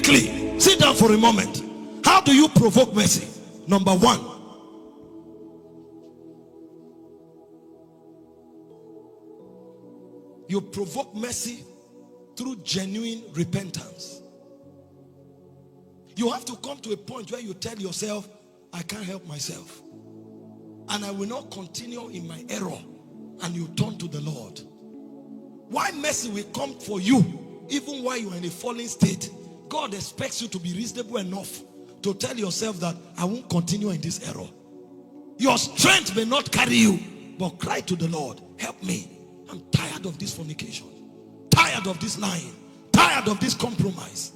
Quickly, sit down for a moment. How do you provoke mercy? Number one, you provoke mercy through genuine repentance. You have to come to a point where you tell yourself, I can't help myself, and I will not continue in my error, and you turn to the Lord. Why mercy will come for you even while you are in a fallen state? God expects you to be reasonable enough to tell yourself that I won't continue in this error. Your strength may not carry you, but cry to the Lord, help me. I'm tired of this fornication, tired of this lying, tired of this compromise.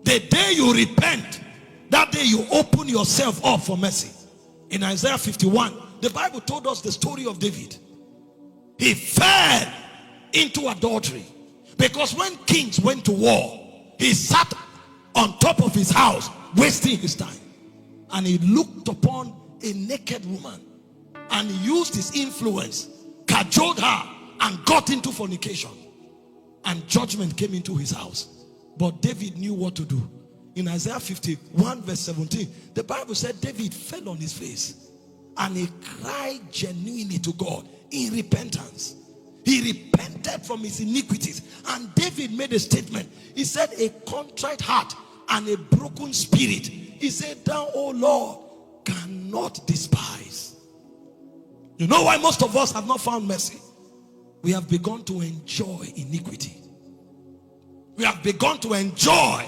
The day you repent, that day you open yourself up for mercy. In Isaiah 51, the Bible told us the story of David. He fell into adultery because when kings went to war, he sat on top of his house wasting his time, and he looked upon a naked woman and he used his influence, cajoled her, and got into fornication, and judgment came into his house. But David knew what to do. In Isaiah 51 verse 17, the Bible said David fell on his face and he cried genuinely to God in repentance. He repented from his iniquities, and David made a statement. He said, a contrite heart and a broken spirit, he said, thou, O Lord, cannot despise. You know why most of us have not found mercy? We have begun to enjoy iniquity. We have begun to enjoy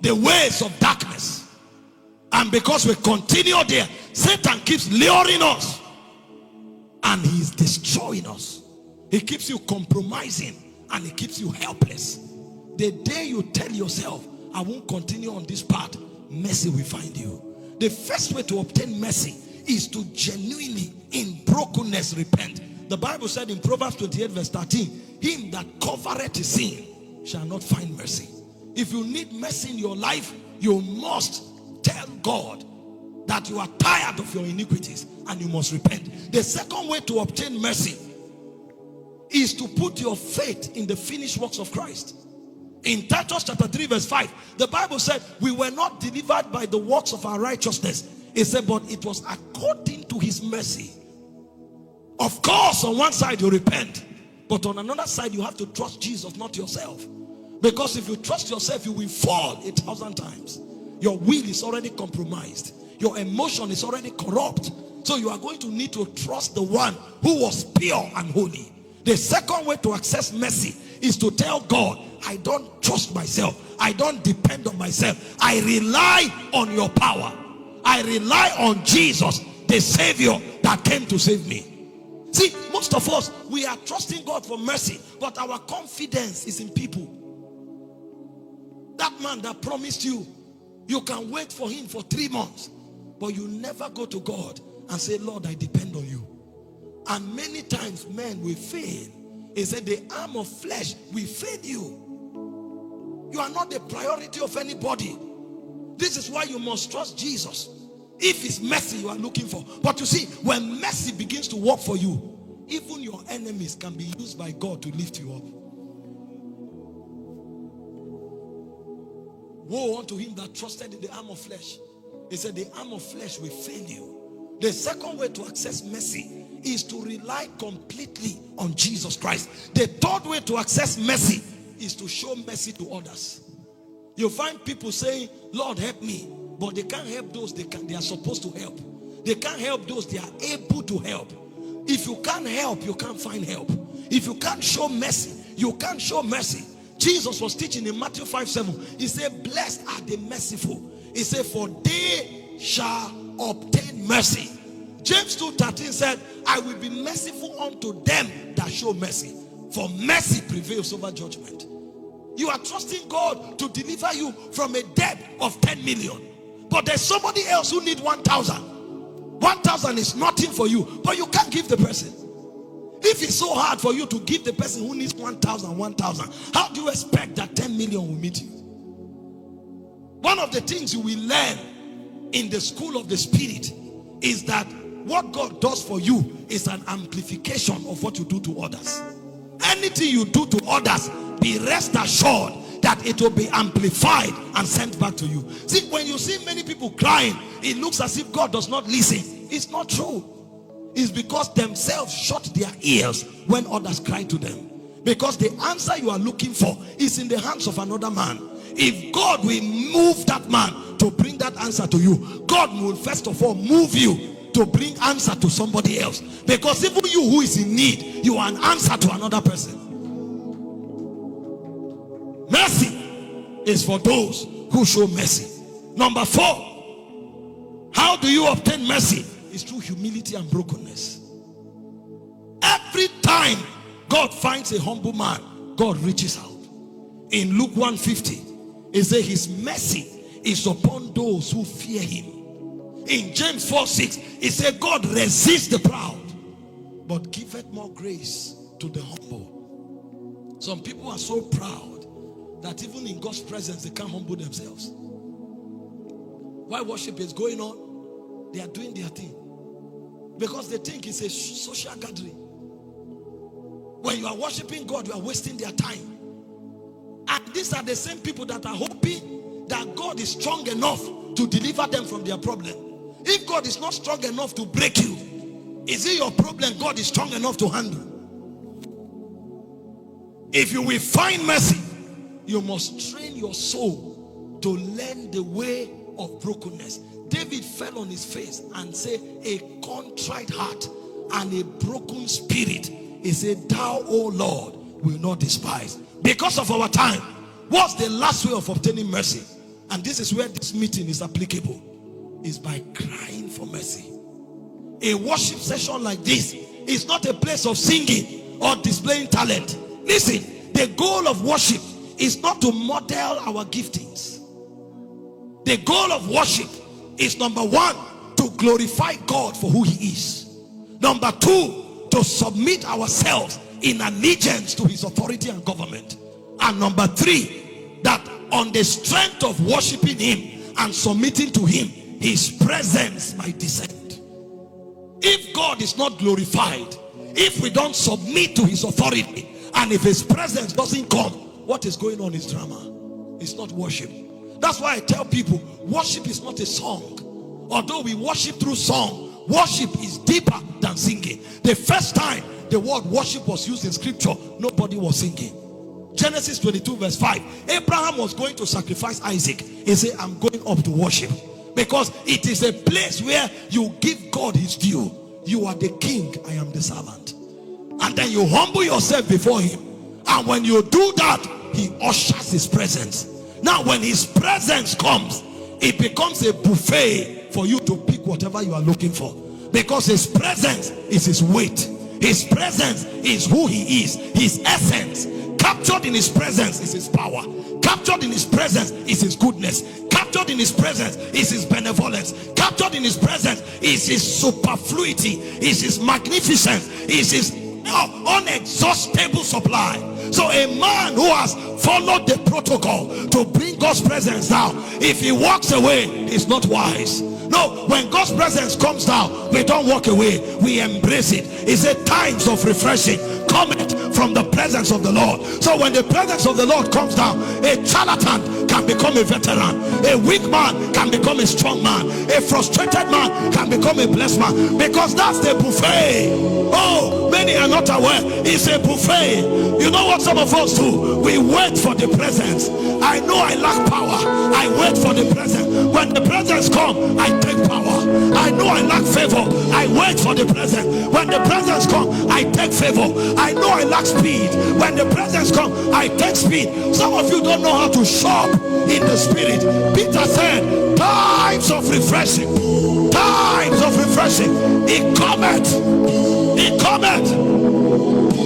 the ways of darkness, and because we continue there, Satan keeps luring us and he is destroying us. He keeps you compromising and he keeps you helpless. The day you tell yourself, I won't continue on this path, mercy will find you. The first way to obtain mercy is to genuinely, in brokenness, repent. The Bible said in Proverbs 28 verse 13, him that covereth his sin shall not find mercy. If you need mercy in your life, you must tell God that you are tired of your iniquities and you must repent. The second way to obtain mercy is to put your faith in the finished works of Christ. In Titus chapter 3 verse 5, the Bible said, we were not delivered by the works of our righteousness. It said, but it was according to his mercy. Of course, on one side you repent, but on another side you have to trust Jesus, not yourself. Because if you trust yourself, you will fall 1,000 times. Your will is already compromised. Your emotion is already corrupt. So you are going to need to trust the one who was pure and holy. The second way to access mercy is to tell God, I don't trust myself. I don't depend on myself. I rely on your power. I rely on Jesus, the Savior that came to save me. See, most of us, we are trusting God for mercy, but our confidence is in people. That man that promised you, you can wait for him for 3 months, but you never go to God and say, Lord, I depend on you. And many times men will fail. He said the arm of flesh will fail you. You are not the priority of anybody. This is why you must trust Jesus. If it's mercy you are looking for. But you see, when mercy begins to work for you, even your enemies can be used by God to lift you up. Woe unto him that trusted in the arm of flesh. He said the arm of flesh will fail you. The second way to access mercy is to rely completely on Jesus Christ. The third way to access mercy is to show mercy to others. You find people saying, Lord, help me, but they can't help those they are supposed to help. They can't help those they are able to help. If you can't help, you can't find help. If you can't show mercy, you can't show mercy. Jesus was teaching in Matthew 5:7. He said, blessed are the merciful. He said, for they shall obtain mercy. James 2:13 said, I will be merciful unto them that show mercy, for mercy prevails over judgment. You are trusting God to deliver you from a debt of 10 million, but there's somebody else who needs 1,000. 1,000 is nothing for you, but you can't give the person. If it's so hard for you to give the person who needs 1,000, how do you expect that 10 million will meet you? One of the things you will learn in the school of the Spirit is that what God does for you is an amplification of what you do to others. Anything you do to others, be rest assured that it will be amplified and sent back to you. See, when you see many people crying, it looks as if God does not listen. It's not true. It's because themselves shut their ears when others cry to them. Because the answer you are looking for is in the hands of another man. If God will move that man to bring that answer to you, God will first of all move you to bring answer to somebody else. Because even you who is in need, you are an answer to another person. Mercy is for those who show mercy. Number 4, how do you obtain mercy? It's through humility and brokenness. Every time God finds a humble man, God reaches out. In Luke 1:50, it says his mercy is upon those who fear him. In James 4:6, it says God resists the proud, but giveth more grace to the humble. Some people are so proud that even in God's presence they can't humble themselves. While worship is going on, they are doing their thing because they think it's a social gathering. When you are worshiping God, you are wasting their time. And these are the same people that are hoping that God is strong enough to deliver them from their problem. If God is not strong enough to break you, is it your problem God is strong enough to handle? If you will find mercy, you must train your soul to learn the way of brokenness. David fell on his face and said, a contrite heart and a broken spirit is a thou, O Lord, will not despise. Because of our time, what's the last way of obtaining mercy? And this is where this meeting is applicable, is by crying for mercy. A worship session like this is not a place of singing or displaying talent. Listen, the goal of worship is not to model our giftings. The goal of worship is, number 1, to glorify God for who he is. Number 2, to submit ourselves in allegiance to his authority and government. And number 3, that on the strength of worshiping him and submitting to him, his presence might descend. If God is not glorified, if we don't submit to his authority, and if his presence doesn't come, what is going on is drama. It's not worship. That's why I tell people, worship is not a song. Although we worship through song, worship is deeper than singing. The first time the word worship was used in scripture, nobody was singing. Genesis 22:5, Abraham was going to sacrifice Isaac. He said, I'm going up to worship. Because it is a place where you give God his due. You are the king, I am the servant. And then you humble yourself before him. And when you do that, he ushers his presence. Now when his presence comes, it becomes a buffet for you to pick whatever you are looking for. Because his presence is his weight. His presence is who he is. His essence. Captured in his presence is his power. Captured in his presence is his goodness. Captured in his presence is his benevolence. Captured in his presence is his superfluity, is his magnificence, is his unexhaustible supply. So a man who has followed the protocol to bring God's presence down, if he walks away, he's not wise. No, when God's presence comes down, we don't walk away, we embrace it. It's a times of refreshing cometh from the presence of the Lord. So when the presence of the Lord comes down, a charlatan can become a veteran, a weak man can become a strong man, a frustrated man can become a blessed man, because that's the buffet. Oh, many are not aware it's a buffet. You know what some of us do? We wait for the presence. I know I lack power, I wait for the presence. When the presence comes, I take power. I know I lack favor, I wait for the presence. When the presence comes, I take favor. I know I lack speed. When the presence comes, I take speed. Some of you don't know how to shop in the spirit. Peter said, times of refreshing, times of refreshing, it cometh, it cometh.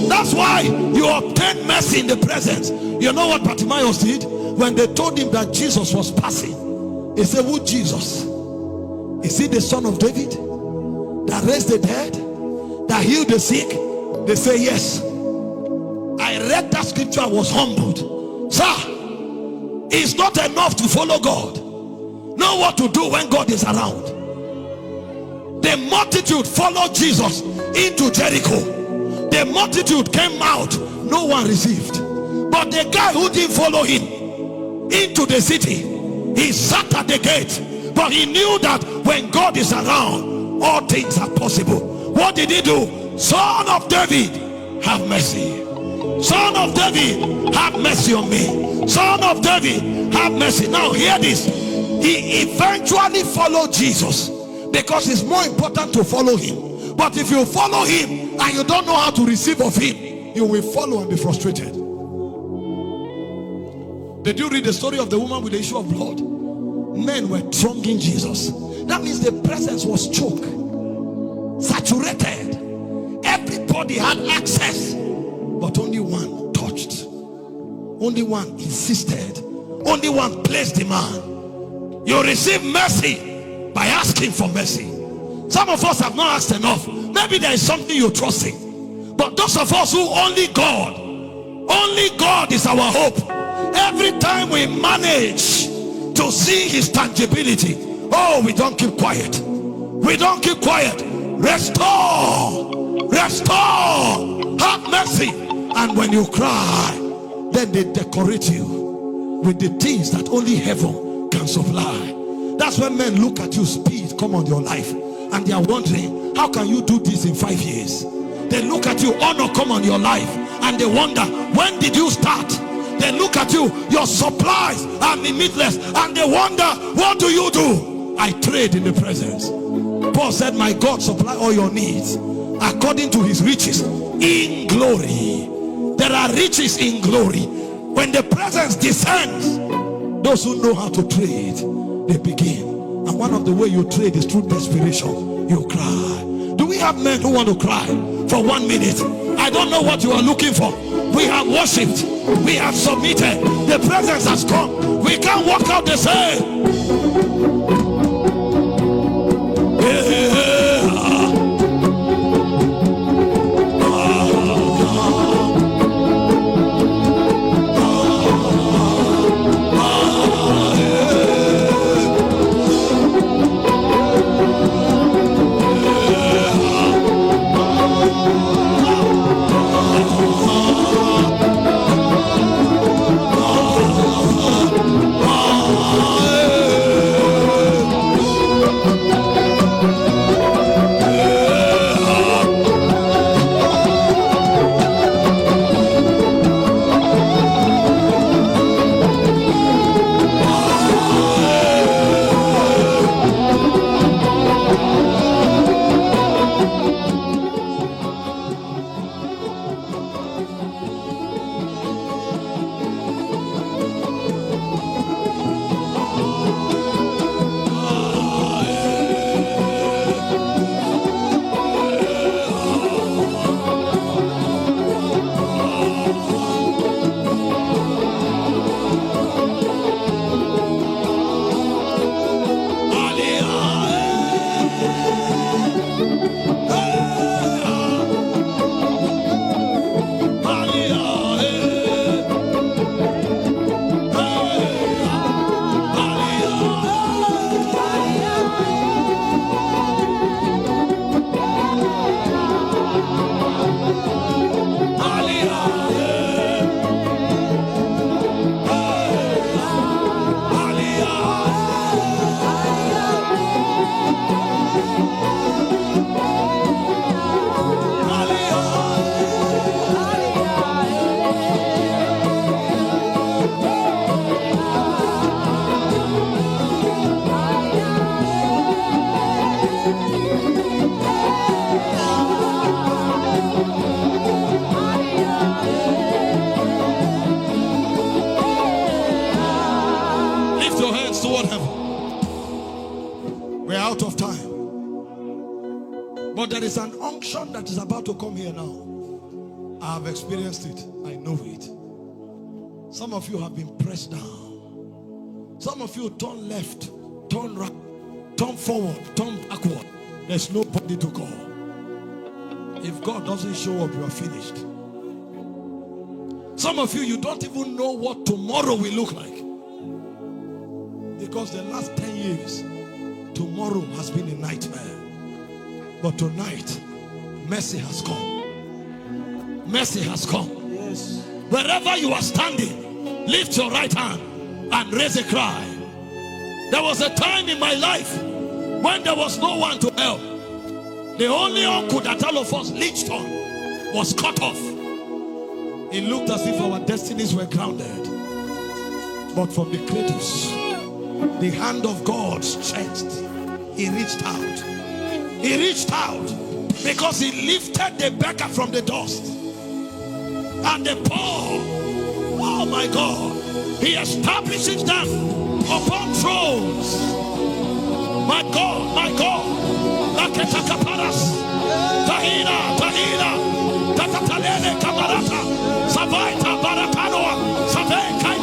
That's why you obtain mercy in the presence. You know what Bartimaeus did? When they told him that Jesus was passing, he said, who Jesus? Is he the son of David that raised the dead, that healed the sick? They say yes. I read that scripture, I was humbled. Sir, it's not enough to follow God. Know what to do when God is around. The multitude followed Jesus into Jericho. The multitude came out, no one received. But the guy who didn't follow him, into the city. He sat at the gate, but he knew that when God is around, all things are possible. What did he do? Son of David, have mercy. Son of David, have mercy on me. Son of David, have mercy. Now hear this. He eventually followed Jesus because it's more important to follow him. But if you follow him and you don't know how to receive of him, you will follow and be frustrated. Did you read the story of the woman with the issue of blood? Men were thronging Jesus. That means the presence was choked, saturated. Everybody had access, but only one touched. Only one insisted. Only one placed demand. You receive mercy by asking for mercy. Some of us have not asked enough. Maybe there is something you trust in. But those of us who only God is our hope. Every time we manage to see his tangibility, oh, we don't keep quiet. We don't keep quiet. Restore, have mercy. And when you cry, then they decorate you with the things that only heaven can supply. That's when men look at you, speed come on your life, and they are wondering, how can you do this in 5 years? They look at you, honor come on your life, and they wonder, when did you start? They look at you, your supplies are limitless, and they wonder, what do you do? I trade in the presence. Paul said, my God supply all your needs according to his riches in glory. There are riches in glory. When the presence descends, those who know how to trade, they begin. And one of the way you trade is through desperation. You cry. Do we have men who want to cry for 1 minute? I don't know what you are looking for. We have worshipped, we have submitted, the presence has come. We can't walk out the same. There is an unction that is about to come here now. I have experienced it. I know it. Some of you have been pressed down. Some of you turn left, turn right, turn forward, turn backward. There's nobody to call. If God doesn't show up, you are finished. Some of you, you don't even know what tomorrow will look like. Because the last 10 years, tomorrow has been a nightmare. But tonight, mercy has come. Mercy has come. Yes. Wherever you are standing, lift your right hand and raise a cry. There was a time in my life when there was no one to help. The only uncle that all of us leached on was cut off. It looked as if our destinies were grounded. But from the cradles, the hand of God stretched. He reached out. He reached out because he lifted the beggar from the dust. And the poor, oh my God, he establishes them upon thrones. My God, my God. Laketakaparas. Tahina, Tahina. Tatatalele kamarata. Sabaita baratanoa. Sabeka